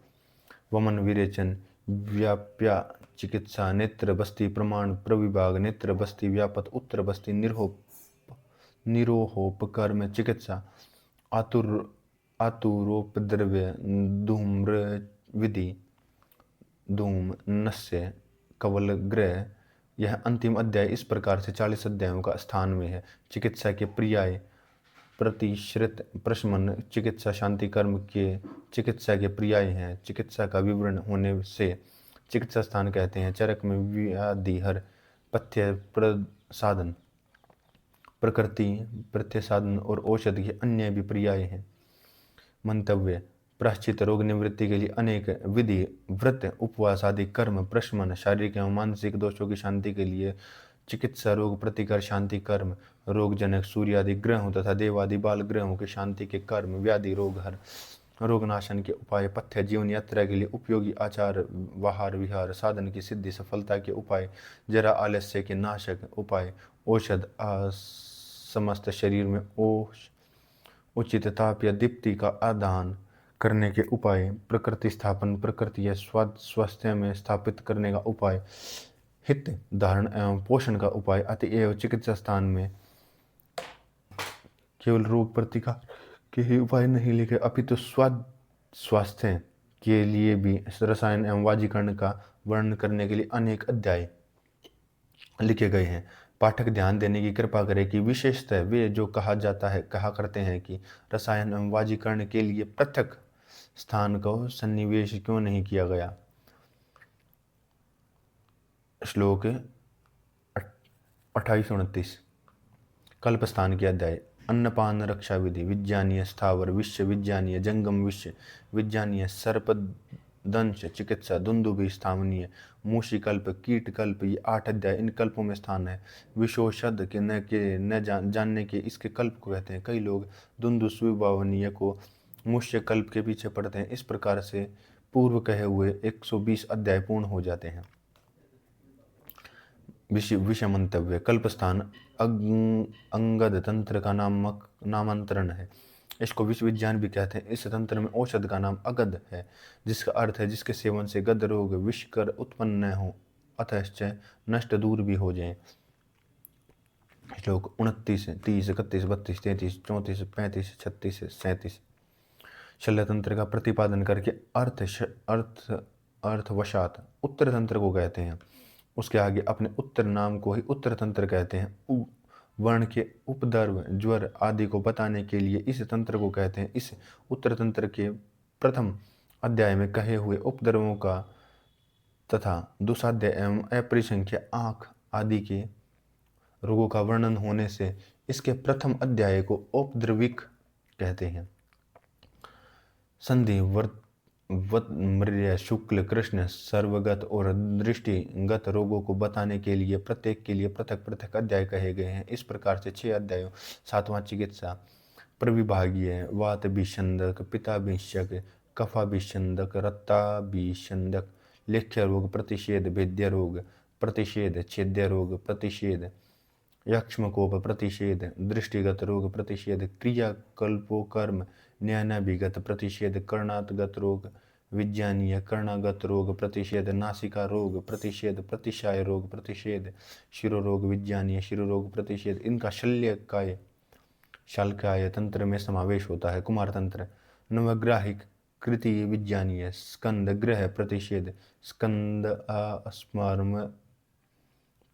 वमन विरेचन, व्याप्या चिकित्सा, नेत्र बस्ती प्रमाण प्रविभाग, नेत्र बस्ती व्यापत, उत्तर बस्ती निरोहोपकर्म चिकित्सा, आतुरोपद्रव्य, धूम्र विधि, धूम, नस्य, कवल ग्रह। यह अंतिम अध्याय इस प्रकार से 40 अध्यायों का स्थान में है। चिकित्सा के पर्याय, प्रतिश्रित, प्रशमन, चिकित्सा शांति कर्म के चिकित्सा के पर्याय हैं। चिकित्सा का विवरण होने से चिकित्सा स्थान कहते हैं। चरक में व्याधिहर, पथ्य प्रसाधन, प्रकृति प्रत्यसाधन और औषधि के अन्य भी पर्याय हैं। मंतव्य, प्राश्चित, रोग निवृत्ति के लिए अनेक विधि, व्रत, उपवास आदि कर्म, प्रशमन, शारीरिक एवं मानसिक दोषों की शांति के लिए चिकित्सा, रोग प्रतिकार शांति कर्म, रोगजनक सूर्य आदि ग्रहों तथा देवादि बाल ग्रहों की शांति के कर्म, व्याधि रोग हर, रोगनाशन के उपाय, पथ्य, जीवन यात्रा के लिए उपयोगी आचार, वाहार विहार, साधन की सिद्धि सफलता के उपाय, जरा आलस्य के नाशक उपाय, औषध, समस्त शरीर में उचित ताप या दीप्ति का आदान करने के उपाय, प्रकृति स्थापन, प्रकृति या स्वास्थ्य में स्थापित करने का उपाय, हित धारण एवं पोषण का उपाय। अतएव चिकित्सा स्थान में केवल रोग प्रतिकार के ही उपाय नहीं लिखे, अपितु स्वास्थ्य के लिए भी रसायन एवं वाजीकरण का वर्णन करने के लिए अनेक अध्याय लिखे गए हैं। पाठक ध्यान देने की कृपा करें कि विशेषतः वे जो कहा करते हैं कि रसायन एवं वाजीकरण के लिए पृथक स्थान को सन्निवेश क्यों नहीं किया गया। श्लोक 28-29। कल्पस्थान के अध्याय। अन्नपान रक्षा विधि विज्ञानीय स्थावर विश्व विज्ञानीय जंगम विश्व विज्ञानीय सर्पदंश चिकित्सा दुंदुभि स्थावनीय मूषिकल्प कीटकल्प, ये 8 अध्याय। इन कल्पों में स्थान है विशोषद के न जानने के, इसके कल्प को कहते हैं। कई लोग दुंदुस्विभावनीय को मूष्य कल्प के पीछे पड़ते हैं। इस प्रकार से पूर्व कहे हुए 120 अध्याय पूर्ण हो जाते हैं। विषय मंतव्य। कल्पस्थान अंगद तंत्र का नामांतरण है। इसको विश्व विज्ञान भी कहते हैं। इस तंत्र में औषध का नाम अगध है, जिसका अर्थ है जिसके सेवन से गद रोग विषकर उत्पन्न न हो, अतश्च नष्ट दूर भी हो जाए। श्लोक 29, 30, 31, 32, 33, 34, 35, 36, 37। शल्य तंत्र का प्रतिपादन करके अर्थवशात उत्तर तंत्र को कहते हैं। उसके आगे अपने उत्तर नाम को ही उत्तर तंत्र कहते हैं। वर्ण के उपद्रव ज्वर आदि को बताने के लिए इस तंत्र को कहते हैं। इस उत्तर तंत्र के प्रथम अध्याय में कहे हुए उपद्रवों का तथा दुसाध्य एवं अपरिसंख्य आँख आदि के रोगों का वर्णन होने से इसके प्रथम अध्याय को औपद्रविक कहते हैं। संधि मृर्य शुक्ल कृष्ण सर्वगत और दृष्टिगत रोगों को बताने के लिए प्रत्येक के लिए पृथक पृथक अध्याय कहे गए हैं। इस प्रकार से 6 अध्यायों 7वां चिकित्सा प्रविभागीय वातभिषंदक पित्ताभिषेक कफाभिषंदक रक्ताभिषंदक लेख्य रोग प्रतिषेध भेद्य रोग प्रतिषेध छेद्य रोग प्रतिषेध यक्ष्मकोप प्रतिषेध दृष्टिगत रोग प्रतिषेध क्रियाकल्पोकर्म न्यायाभिगत प्रतिषेध कर्णातगत रोग विज्ञानीय कर्णागत रोग प्रतिषेध नासिका रोग प्रतिषेध प्रतिशाय रोग प्रतिषेध शिरोरोग विज्ञानीय शिरोरोग प्रतिषेध। इनका शाल्काय तंत्र में समावेश होता है। कुमार तंत्र नवग्राहिक कृति विज्ञानीय स्कंद ग्रह प्रतिषेध स्कंद अस्मर्म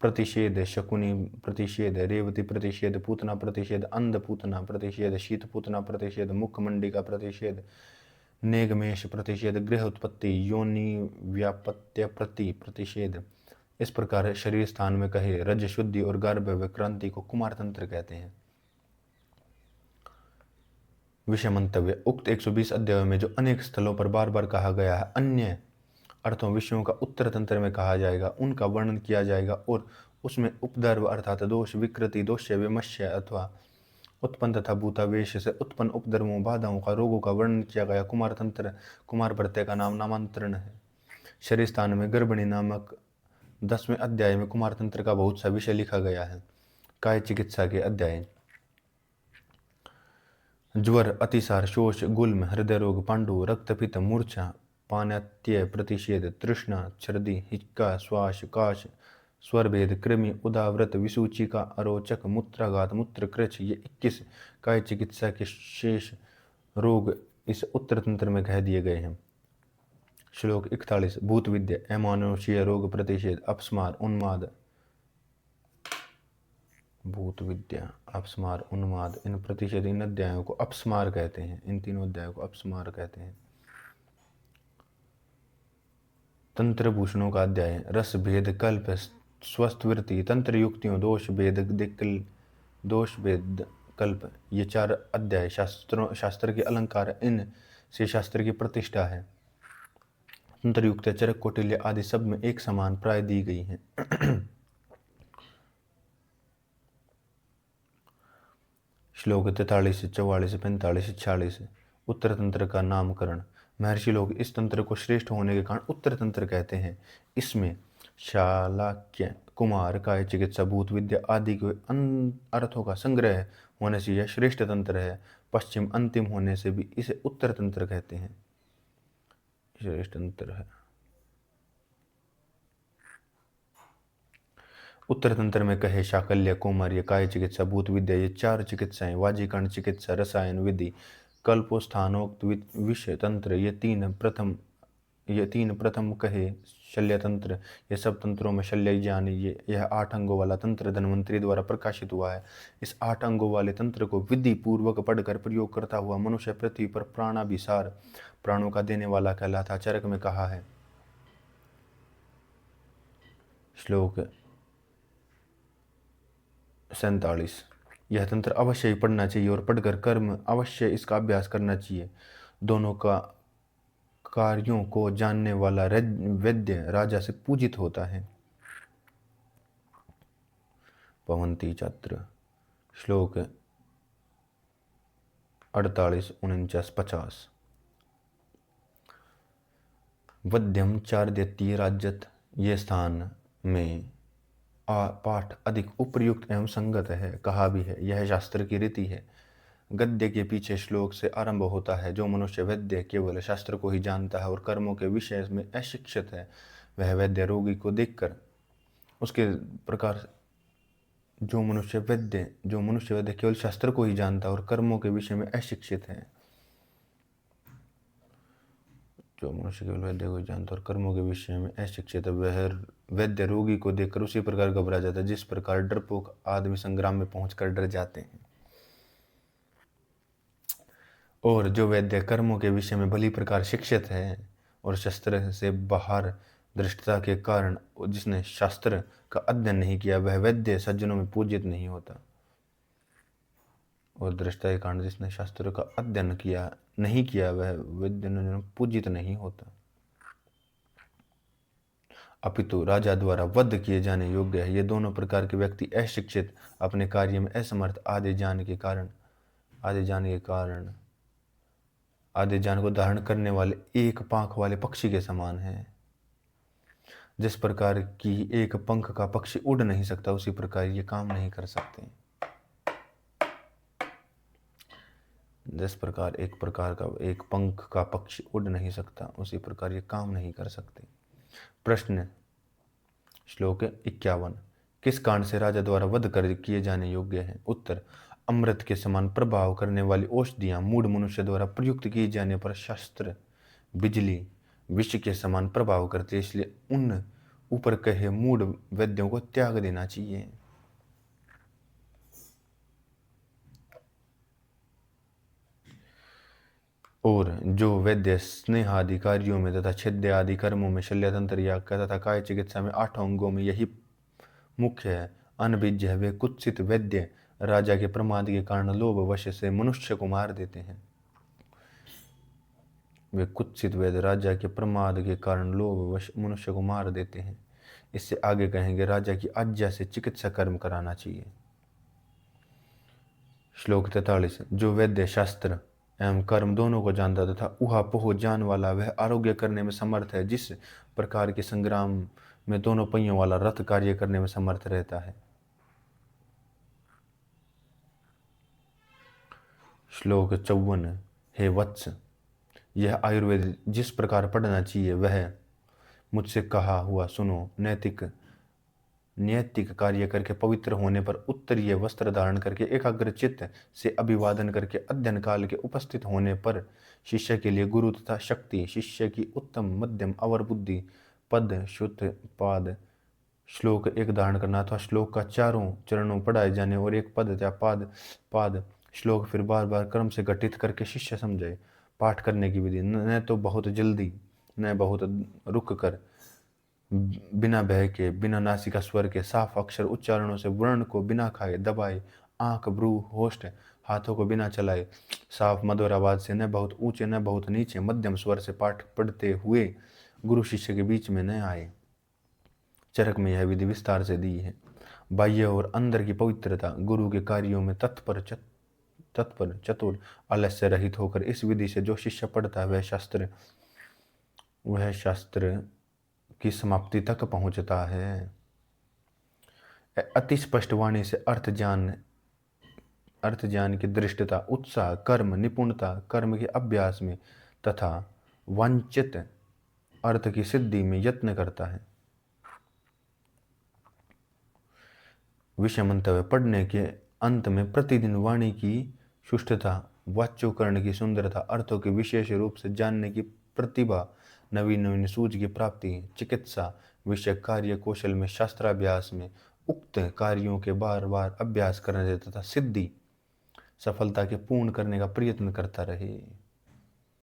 प्रतिषेध शकुनी प्रतिषेध रेवती प्रतिषेध पूतना प्रतिषेध अंध पूतना प्रतिषेध शीत पूतना प्रतिषेध मुखमंडिका प्रतिषेध नेगमेश प्रतिषेध गृह उत्पत्ति योनि व्यापत्य प्रति प्रतिषेध। इस प्रकार शरीर स्थान में कहे रज शुद्धि और गर्भ विक्रांति को कुमार तंत्र कहते हैं। विषय मंतव्य। उक्त 120 अध्यायों में जो अनेक स्थलों पर बार बार कहा गया है, अन्य अर्थों विषयों का उत्तर तंत्र में कहा जाएगा, उनका वर्णन किया जाएगा और उसमें उपद्रव अर्थात दोष विकृति दोष्य विमश्य अथवा उत्पन्न तथा भूतावेश से उत्पन्न उपद्रवों बाधाओं का रोगों का वर्णन किया गया। कुमार तंत्र कुमार प्रत्यय का नामांतरण है। शरीर स्थान में गर्भिणी नामक 10वें अध्याय में कुमार तंत्र का बहुत सा विषय लिखा गया है। काय चिकित्सा के अध्याय। ज्वर अतिसार शोष गुल्म हृदय रोग पांडु रक्तपित्त मूर्छा पान्यात्य प्रतिषेध तृष्णा छर्दी हिक्का श्वास काश स्वरभेद कृमि उदाव्रत विसूचिका अरोचक मूत्राघात मूत्रकृच, ये 21 काय चिकित्सा के शेष रोग इस उत्तर तंत्र में कह दिए गए हैं। श्लोक 41 भूत विद्या अमानुषीय रोग प्रतिषेध अपस्मार उन्माद भूत विद्या अपस्मार उन्माद, इन प्रतिषेध इन अध्यायों को अपस्मार कहते हैं। इन तीनों अध्यायों को अपस्मार कहते हैं। तंत्र भूषणों का अध्याय। रस भेद कल्प स्वस्थ वृत्ति तंत्र युक्तियों दोष भेद दोष भेद कल्प, ये 4 अध्याय शास्त्र के अलंकार, इन से शास्त्र की प्रतिष्ठा है। तंत्र युक्त चरक कौटिल्य आदि सब में एक समान प्राय दी गई है। श्लोक 43, 44, 45, 46 उत्तर तंत्र का नामकरण। महर्षि लोग इस तंत्र को श्रेष्ठ होने के कारण उत्तर तंत्र कहते हैं। इसमें शालाक्य कुमार काय चिकित्सा भूत विद्या आदि के अर्थों का संग्रह होने से यह श्रेष्ठ तंत्र है। पश्चिम अंतिम होने से भी इसे उत्तर तंत्र कहते हैं। श्रेष्ठ तंत्र है। उत्तर तंत्र में कहे शाकल्य कौमार्य काय चिकित्सा भूत विद्या, ये 4 चिकित्साएं वाजीकरण चिकित्सा रसायन विधि कल्पोस्थानोक्त विषय तंत्र, ये तीन प्रथम कहे शल्य तंत्र। ये सब तंत्रों में शल्य ज्ञान यह 8 अंगों वाला तंत्र धन्वंतरी द्वारा प्रकाशित हुआ है। इस 8 अंगों वाले तंत्र को विधि पूर्वक पढ़कर प्रयोग करता हुआ मनुष्य पृथ्वी पर प्राणाभिसार प्राणों का देने वाला कहलाता। चरक में कहा है श्लोक 47। यह तंत्र अवश्य ही पढ़ना चाहिए और पढ़कर कर्म अवश्य इसका अभ्यास करना चाहिए। दोनों का कार्यों को जानने वाला वैद्य राजा से पूजित होता है। पवंती चत्र। श्लोक 48, 49, 50। वध्यम चार्यती राज्यत। ये स्थान में पाठ अधिक उपयुक्त एवं संगत है। कहा भी है, यह शास्त्र की रीति है। गद्य के पीछे श्लोक से आरंभ होता है। जो मनुष्य वैद्य केवल शास्त्र को ही जानता है और कर्मों के विषय में अशिक्षित है, वह वैद्य रोगी को देखकर उसके प्रकार जो मनुष्य वैद्य केवल शास्त्र को ही जानता है और कर्मों के विषय में अशिक्षित है, जो मनुष्य केवल वैद्य को ही जानता और कर्मों के विषय में अशिक्षित है, वह वैद्य रोगी को देखकर उसी प्रकार घबरा जाता है जिस प्रकार डरपोक आदमी संग्राम में पहुंचकर डर जाते हैं। और जो वैद्य कर्मों के विषय में भली प्रकार शिक्षित है और शास्त्र से बाहर दृष्टता के कारण जिसने शास्त्र का अध्ययन नहीं किया, वह वैद्य सज्जनों में पूजित नहीं होता। और दृष्टता के कारण जिसने शास्त्र का अध्ययन नहीं किया, वह वैद्य पूजित नहीं होता। अपितु राजा द्वारा वध किए जाने योग्य है। ये दोनों प्रकार के व्यक्ति अशिक्षित, अपने कार्य में असमर्थ, आधे जान को धारण करने वाले एक पांख वाले पक्षी के समान है। जिस प्रकार की एक पंख का पक्षी उड़ नहीं सकता, उसी प्रकार ये काम नहीं कर सकते। जिस प्रकार एक पंख का पक्षी उड़ नहीं सकता, उसी प्रकार ये काम नहीं कर सकते। प्रश्न। श्लोक 51। किस कारण से राजा द्वारा वध कर किए जाने योग्य है? उत्तर। अमृत के समान प्रभाव करने वाली औषधियां मूढ़ मनुष्य द्वारा प्रयुक्त किए जाने पर शास्त्र बिजली विष के समान प्रभाव करते, इसलिए उन ऊपर कहे मूढ़ वैद्यों को त्याग देना चाहिए। और जो वैद्य स्नेह आदि कार्यों में तथा छिद्य आदि कर्मों में, शल्यतंत्र या तथा काय चिकित्सा में 8 अंगों में यही मुख्य है, अनभिज्ञ है, वे कुत्सित वैद्य राजा के प्रमाद के कारण लोभ वश से मनुष्य को मार देते हैं। वे कुत्सित वैद्य राजा के प्रमाद के कारण लोभ वश मनुष्य को मार देते हैं। इससे आगे कहेंगे, राजा की आज्ञा से चिकित्सा कर्म कराना चाहिए। श्लोक 43। जो वैद्य शास्त्र एवं कर्म दोनों को जानता तथा ऊहापोह जान वाला, वह आरोग्य करने में समर्थ है। जिस प्रकार के संग्राम में दोनों पहियों वाला रथ कार्य करने में समर्थ रहता है। श्लोक 54। हे वत्स, यह आयुर्वेद जिस प्रकार पढ़ना चाहिए वह मुझसे कहा हुआ सुनो। नैतिक कार्य करके पवित्र होने पर, उत्तरीय वस्त्र धारण करके, एकाग्र चित्त से अभिवादन करके, अध्ययन काल के उपस्थित होने पर, शिष्य के लिए गुरु तथा शक्ति, शिष्य की उत्तम मध्यम अवर बुद्धि, पद शुद्ध पाद श्लोक एक धारण करना अथवा श्लोक का चारों चरणों पढ़ाए जाने और एक पद या पाद श्लोक फिर बार बार क्रम से घटित करके शिष्य समझाए। पाठ करने की विधि। न तो बहुत जल्दी, न बहुत रुक कर, बिना भय के, बिना नासिका स्वर के, साफ अक्षर उच्चारणों से, वर्ण को बिना खाए दबाए, आंख भ्रू होष्ठ हाथों को बिना चलाए, साफ मधुर आवाज से, न बहुत ऊंचे न बहुत नीचे, मध्यम स्वर से पाठ पढ़ते हुए गुरु शिष्य के बीच में न आए। चरक में यह विधि विस्तार से दी है। बाह्य और अंदर की पवित्रता, गुरु के कार्यों में तत्पर चतुर आलस्य रहित होकर इस विधि से जो शिष्य पढ़ता है, वह शास्त्र की समाप्ति तक पहुंचता है। अति स्पष्ट वाणी से अर्थ ज्ञान की दृष्टता, उत्साह, कर्म निपुणता, कर्म के अभ्यास में तथा वांछित अर्थ की सिद्धि में यत्न करता है। विषय मंतव्य। पढ़ने के अंत में प्रतिदिन वाणी की शुष्टता, वाच्योकरण की सुंदरता, अर्थों के विशेष रूप से जानने की प्रतिभा, नवीन सूझ की प्राप्ति, चिकित्सा विषय कार्य कौशल में, शास्त्राभ्यास में, उक्त कार्यों के बार बार अभ्यास करने तथा सिद्धि सफलता के पूर्ण करने का प्रयत्न करता रहे।